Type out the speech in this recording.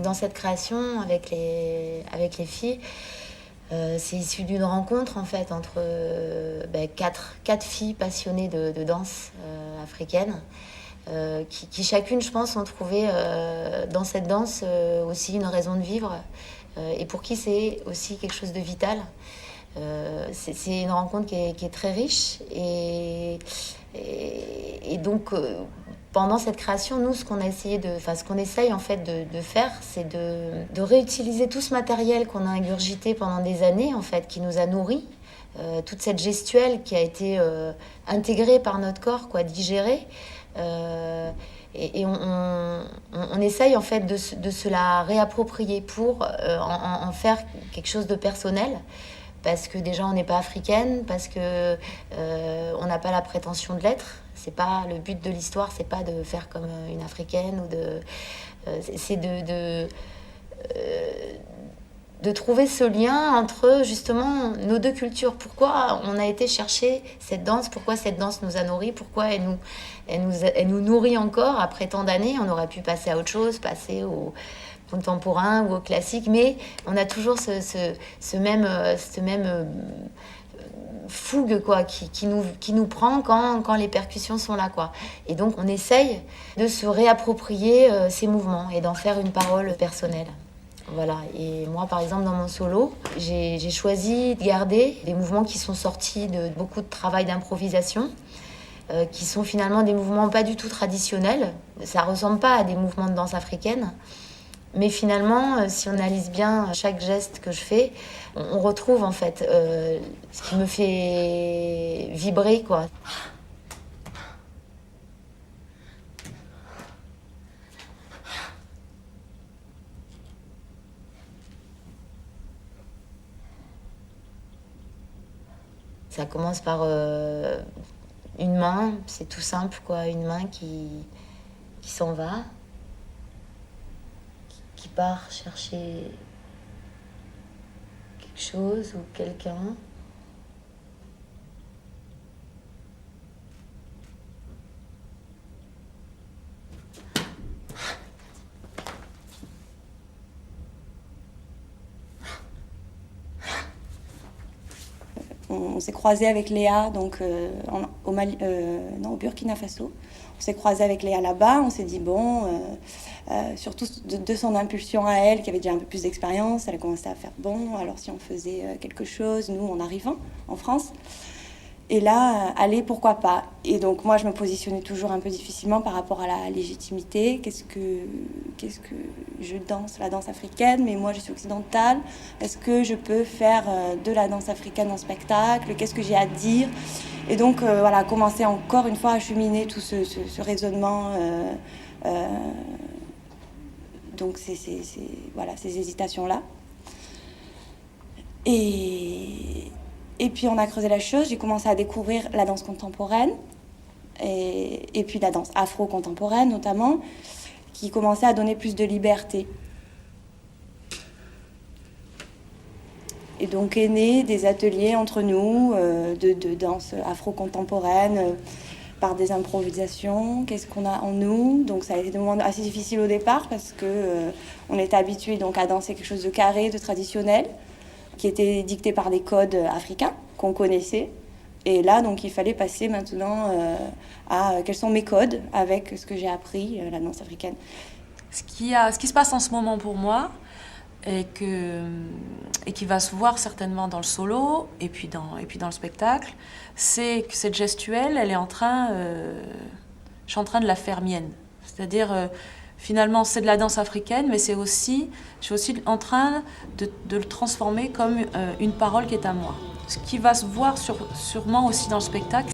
Dans cette création, avec les filles, c'est issu d'une rencontre en fait entre quatre filles passionnées de danse africaine, qui chacune, je pense, ont trouvé dans cette danse aussi une raison de vivre, et pour qui c'est aussi quelque chose de vital. C'est une rencontre qui est très riche, et donc pendant cette création, nous, ce qu'on essaye en fait de faire, c'est de réutiliser tout ce matériel qu'on a ingurgité pendant des années, en fait, qui nous a nourris, toute cette gestuelle qui a été intégrée par notre corps, digérée. Et on essaye en fait de se la réapproprier pour en faire quelque chose de personnel. Parce que déjà on n'est pas africaine, parce que on n'a pas la prétention de l'être. C'est pas le but de l'histoire, c'est pas de faire comme une africaine c'est de trouver ce lien entre justement nos deux cultures. Pourquoi on a été chercher cette danse, pourquoi cette danse nous a nourris, pourquoi elle nous nourrit encore après tant d'années. On aurait pu passer à autre chose, passer au contemporain ou au classique, mais on a toujours ce même fougue qui nous prend quand les percussions sont là, Et donc on essaye de se réapproprier ces mouvements et d'en faire une parole personnelle. Voilà. Et moi, par exemple, dans mon solo, j'ai choisi de garder des mouvements qui sont sortis de beaucoup de travail d'improvisation, qui sont finalement des mouvements pas du tout traditionnels. Ça ressemble pas à des mouvements de danse africaine. Mais finalement, si on analyse bien chaque geste que je fais, on retrouve en fait ce qui me fait vibrer, Ça commence par une main, c'est tout simple, une main qui s'en va, qui part chercher quelque chose ou quelqu'un. On s'est croisé avec Léa au Burkina Faso. On s'est croisé avec Léa là-bas, on s'est dit surtout de son impulsion à elle, qui avait déjà un peu plus d'expérience, elle a commencé à faire alors si on faisait quelque chose, nous, en arrivant en France. Et là, allez, pourquoi pas. Et donc moi, je me positionnais toujours un peu difficilement par rapport à la légitimité. Qu'est-ce que je danse, la danse africaine, mais moi je suis occidentale. Est-ce que je peux faire de la danse africaine en spectacle? Qu'est-ce que j'ai à dire? Et donc commencer encore une fois à cheminer tout ce raisonnement. Donc ces hésitations-là. Et puis on a creusé la chose, j'ai commencé à découvrir la danse contemporaine et puis la danse afro-contemporaine notamment, qui commençait à donner plus de liberté. Et donc est né des ateliers entre nous de danse afro-contemporaine par des improvisations. Qu'est-ce qu'on a en nous? Donc ça a été des moments assez difficiles au départ parce que on était habitué donc à danser quelque chose de carré, de traditionnel, qui était dicté par des codes africains qu'on connaissait. Et là, donc, il fallait passer maintenant à quels sont mes codes avec ce que j'ai appris, la danse africaine. Ce qui se passe en ce moment pour moi, et qui va se voir certainement dans le solo, et puis dans le spectacle, c'est que cette gestuelle, je suis en train de la faire mienne. C'est-à-dire... Finalement, c'est de la danse africaine, mais je suis aussi en train de le transformer comme une parole qui est à moi. Ce qui va se voir sûrement aussi dans le spectacle,